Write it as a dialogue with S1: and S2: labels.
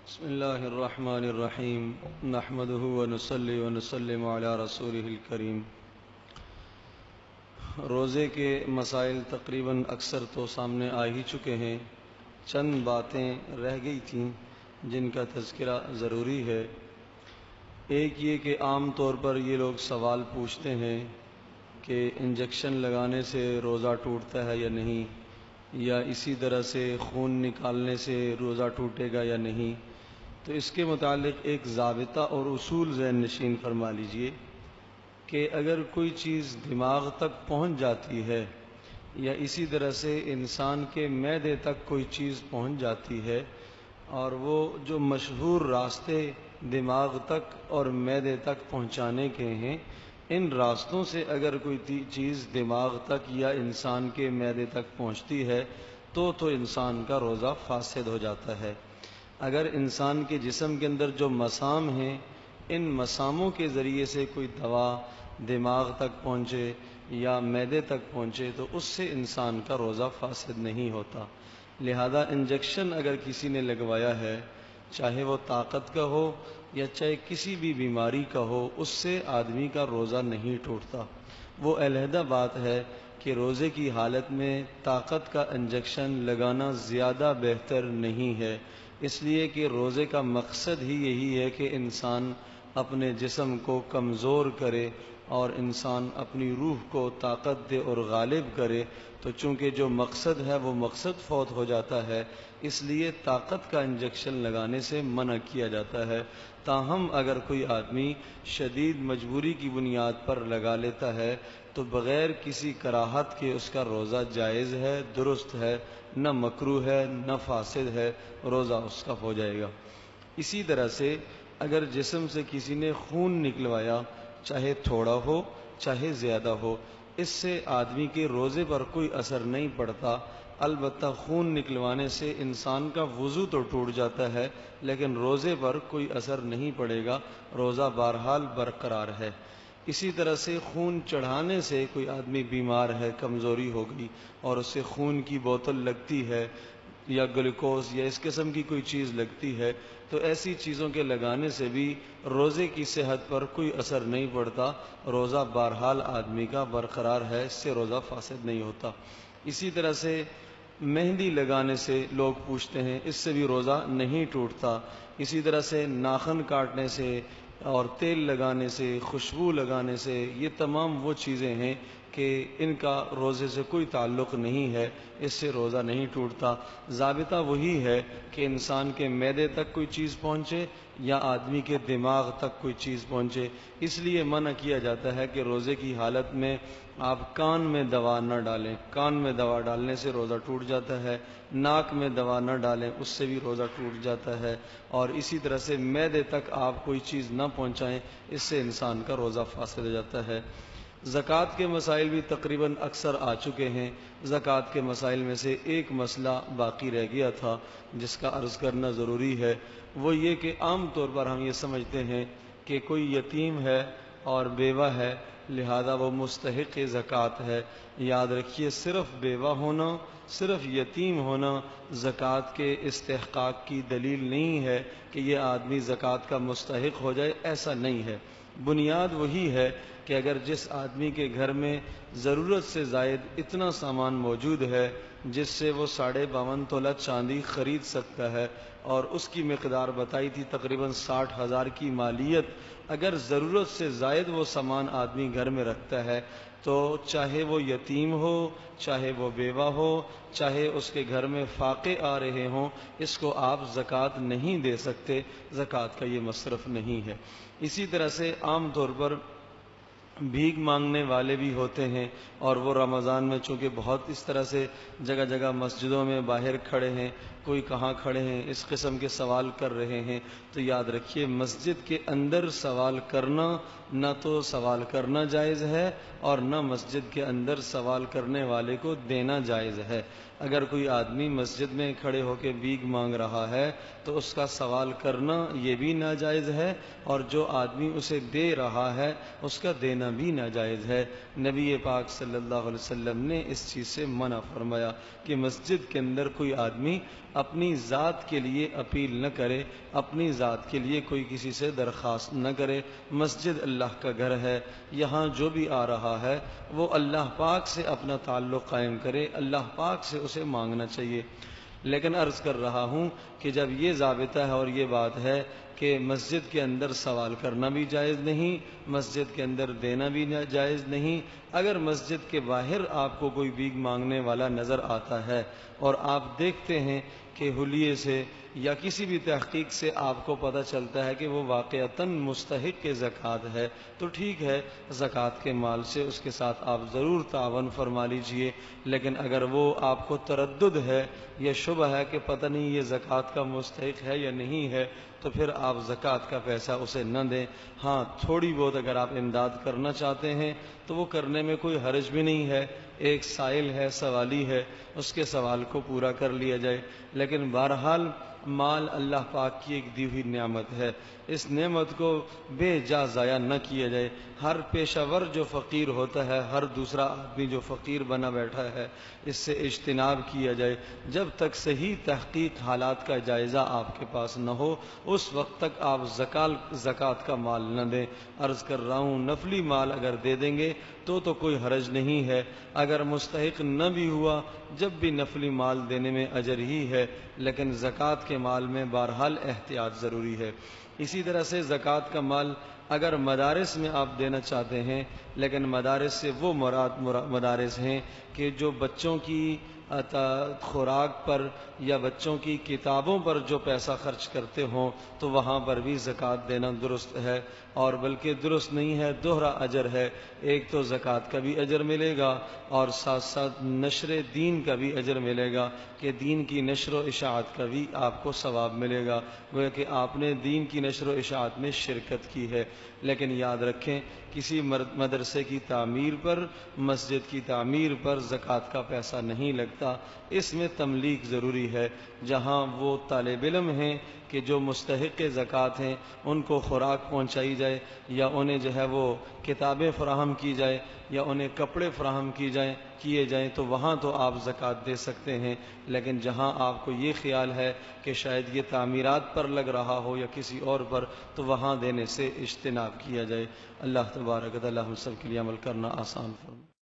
S1: بسم اللہ الرحمن الرحیم نحمده ونصلی ونسلم علی رسوله الکریم۔ روزے کے مسائل تقریباً اکثر تو سامنے آ ہی چکے ہیں، چند باتیں رہ گئی تھیں جن کا تذکرہ ضروری ہے۔ ایک یہ کہ عام طور پر یہ لوگ سوال پوچھتے ہیں کہ انجیکشن لگانے سے روزہ ٹوٹتا ہے یا نہیں، یا اسی طرح سے خون نکالنے سے روزہ ٹوٹے گا یا نہیں۔ تو اس کے متعلق ایک ضابطہ اور اصول ذہن نشین فرما لیجئے کہ اگر کوئی چیز دماغ تک پہنچ جاتی ہے یا اسی طرح سے انسان کے معدے تک کوئی چیز پہنچ جاتی ہے، اور وہ جو مشہور راستے دماغ تک اور معدے تک پہنچانے کے ہیں، ان راستوں سے اگر کوئی چیز دماغ تک یا انسان کے معدے تک پہنچتی ہے تو انسان کا روزہ فاسد ہو جاتا ہے۔ اگر انسان کے جسم کے اندر جو مسام ہیں، ان مساموں کے ذریعے سے کوئی دوا دماغ تک پہنچے یا معدے تک پہنچے تو اس سے انسان کا روزہ فاسد نہیں ہوتا۔ لہذا انجیکشن اگر کسی نے لگوایا ہے، چاہے وہ طاقت کا ہو یا چاہے کسی بھی بیماری کا ہو، اس سے آدمی کا روزہ نہیں ٹوٹتا۔ وہ علیحدہ بات ہے کہ روزے کی حالت میں طاقت کا انجیکشن لگانا زیادہ بہتر نہیں ہے، اس لیے کہ روزے کا مقصد ہی یہی ہے کہ انسان اپنے جسم کو کمزور کرے اور انسان اپنی روح کو طاقت دے اور غالب کرے۔ تو چونکہ جو مقصد ہے وہ مقصد فوت ہو جاتا ہے، اس لیے طاقت کا انجیکشن لگانے سے منع کیا جاتا ہے۔ تاہم اگر کوئی آدمی شدید مجبوری کی بنیاد پر لگا لیتا ہے تو بغیر کسی کراہت کے اس کا روزہ جائز ہے، درست ہے، نہ مکروہ ہے نہ فاسد ہے، روزہ اس کا ہو جائے گا۔ اسی طرح سے اگر جسم سے کسی نے خون نکلوایا، چاہے تھوڑا ہو چاہے زیادہ ہو، اس سے آدمی کے روزے پر کوئی اثر نہیں پڑتا۔ البتہ خون نکلوانے سے انسان کا وضو تو ٹوٹ جاتا ہے لیکن روزے پر کوئی اثر نہیں پڑے گا، روزہ بہرحال برقرار ہے۔ اسی طرح سے خون چڑھانے سے کوئی آدمی بیمار ہے، کمزوری ہو گئی اور اسے خون کی بوتل لگتی ہے یا گلوکوز یا اس قسم کی کوئی چیز لگتی ہے، تو ایسی چیزوں کے لگانے سے بھی روزے کی صحت پر کوئی اثر نہیں پڑتا، روزہ بہرحال آدمی کا برقرار ہے، اس سے روزہ فاسد نہیں ہوتا۔ اسی طرح سے مہندی لگانے سے لوگ پوچھتے ہیں، اس سے بھی روزہ نہیں ٹوٹتا۔ اسی طرح سے ناخن کاٹنے سے اور تیل لگانے سے، خوشبو لگانے سے، یہ تمام وہ چیزیں ہیں کہ ان کا روزے سے کوئی تعلق نہیں ہے، اس سے روزہ نہیں ٹوٹتا۔ ضابطہ وہی ہے کہ انسان کے معدے تک کوئی چیز پہنچے یا آدمی کے دماغ تک کوئی چیز پہنچے۔ اس لیے منع کیا جاتا ہے کہ روزے کی حالت میں آپ کان میں دوا نہ ڈالیں، کان میں دوا ڈالنے سے روزہ ٹوٹ جاتا ہے، ناک میں دوا نہ ڈالیں، اس سے بھی روزہ ٹوٹ جاتا ہے، اور اسی طرح سے معدے تک آپ کوئی چیز نہ پہنچائیں، اس سے انسان کا روزہ فاسد ہو جاتا ہے۔ زکوٰۃ کے مسائل بھی تقریباً اکثر آ چکے ہیں۔ زکوٰۃ کے مسائل میں سے ایک مسئلہ باقی رہ گیا تھا جس کا عرض کرنا ضروری ہے، وہ یہ کہ عام طور پر ہم یہ سمجھتے ہیں کہ کوئی یتیم ہے اور بیوہ ہے، لہذا وہ مستحق زکوٰۃ ہے۔ یاد رکھیے، صرف بیوہ ہونا، صرف یتیم ہونا زکوٰۃ کے استحقاق کی دلیل نہیں ہے کہ یہ آدمی زکوٰۃ کا مستحق ہو جائے، ایسا نہیں ہے۔ بنیاد وہی ہے کہ اگر جس آدمی کے گھر میں ضرورت سے زائد اتنا سامان موجود ہے جس سے وہ 52.5 تولہ چاندی خرید سکتا ہے، اور اس کی مقدار بتائی تھی تقریباً 60,000 کی مالیت، اگر ضرورت سے زائد وہ سامان آدمی گھر میں رکھتا ہے تو چاہے وہ یتیم ہو، چاہے وہ بیوہ ہو، چاہے اس کے گھر میں فاقے آ رہے ہوں، اس کو آپ زکوٰۃ نہیں دے سکتے، زکوٰۃ کا یہ مصرف نہیں ہے۔ اسی طرح سے عام طور پر بھیک مانگنے والے بھی ہوتے ہیں، اور وہ رمضان میں چونکہ بہت اس طرح سے جگہ جگہ مسجدوں میں باہر کھڑے ہیں، کوئی کہاں کھڑے ہیں، اس قسم کے سوال کر رہے ہیں، تو یاد رکھیے مسجد کے اندر سوال کرنا نہ تو سوال کرنا جائز ہے اور نہ مسجد کے اندر سوال کرنے والے کو دینا جائز ہے۔ اگر کوئی آدمی مسجد میں کھڑے ہو کے بھیک مانگ رہا ہے تو اس کا سوال کرنا یہ بھی ناجائز ہے، اور جو آدمی اسے دے رہا ہے اس کا دینا بھی ناجائز ہے۔ نبی پاک صلی اللہ علیہ وسلم نے اس چیز سے منع فرمایا کہ مسجد کے اندر کوئی آدمی اپنی ذات کے لیے اپیل نہ کرے، اپنی ذات کے لیے کوئی کسی سے درخواست نہ کرے۔ مسجد اللہ کا گھر ہے، یہاں جو بھی آ رہا ہے وہ اللہ پاک سے اپنا تعلق قائم کرے، اللہ پاک سے اسے مانگنا چاہیے۔ لیکن عرض کر رہا ہوں کہ جب یہ ضابطہ ہے اور یہ بات ہے کہ مسجد کے اندر سوال کرنا بھی جائز نہیں، مسجد کے اندر دینا بھی جائز نہیں، اگر مسجد کے باہر آپ کو کوئی بھیک مانگنے والا نظر آتا ہے اور آپ دیکھتے ہیں کہ حلیے سے یا کسی بھی تحقیق سے آپ کو پتہ چلتا ہے کہ وہ واقعتاً مستحق زکوٰۃ ہے، تو ٹھیک ہے، زکوٰۃ کے مال سے اس کے ساتھ آپ ضرور تعاون فرما لیجئے۔ لیکن اگر وہ آپ کو تردد ہے یا شبہ ہے کہ پتہ نہیں یہ زکوٰۃ کا مستحق ہے یا نہیں ہے، تو پھر آپ زکوٰۃ کا پیسہ اسے نہ دیں۔ ہاں، تھوڑی بہت اگر آپ امداد کرنا چاہتے ہیں تو وہ کرنے میں کوئی حرج بھی نہیں ہے، ایک سائل ہے، سوالی ہے، اس کے سوال کو پورا کر لیا جائے۔ لیکن بہرحال مال اللہ پاک کی ایک دی ہوئی نعمت ہے، اس نعمت کو بے جا ضائع نہ کیا جائے۔ ہر پیشہ ور جو فقیر ہوتا ہے، ہر دوسرا آدمی جو فقیر بنا بیٹھا ہے، اس سے اجتناب کیا جائے۔ جب تک صحیح تحقیق حالات کا جائزہ آپ کے پاس نہ ہو، اس وقت تک آپ زکوٰۃ کا مال نہ دیں۔ عرض کر رہا ہوں، نفلی مال اگر دے دیں گے تو کوئی حرج نہیں ہے، اگر مستحق نہ بھی ہوا جب بھی نفلی مال دینے میں اجر ہی ہے، لیکن زکوٰۃ کے مال میں بہرحال احتیاط ضروری ہے۔ اسی طرح سے زکوٰۃ کا مال اگر مدارس میں آپ دینا چاہتے ہیں، لیکن مدارس سے وہ مدارس ہیں کہ جو بچوں کی خوراک پر یا بچوں کی کتابوں پر جو پیسہ خرچ کرتے ہوں، تو وہاں پر بھی زکوٰۃ دینا درست ہے، اور بلکہ درست نہیں ہے، دوہرا اجر ہے۔ ایک تو زکوٰۃ کا بھی اجر ملے گا اور ساتھ ساتھ نشر دین کا بھی اجر ملے گا کہ دین کی نشر و اشاعت کا بھی آپ کو ثواب ملے گا، گویا کہ آپ نے دین کی نشر و اشاعت میں شرکت کی ہے۔ لیکن یاد رکھیں، کسی مدرسے کی تعمیر پر، مسجد کی تعمیر پر زکوٰۃ کا پیسہ نہیں لگتا، اس میں تملیغ ضروری ہے۔ جہاں وہ طالب علم ہیں کہ جو مستحق زکوٰۃ ہیں، ان کو خوراک پہنچائی جائے یا انہیں جو ہے وہ کتابیں فراہم کی جائے یا انہیں کپڑے فراہم کیے جائیں، تو وہاں تو آپ زکوٰۃ دے سکتے ہیں۔ لیکن جہاں آپ کو یہ خیال ہے کہ شاید یہ تعمیرات پر لگ رہا ہو یا کسی اور پر، تو وہاں دینے سے اجتناب کیا جائے۔ اللہ تبارک و تعالی ہم سب کے لیے عمل کرنا آسان فرمائے۔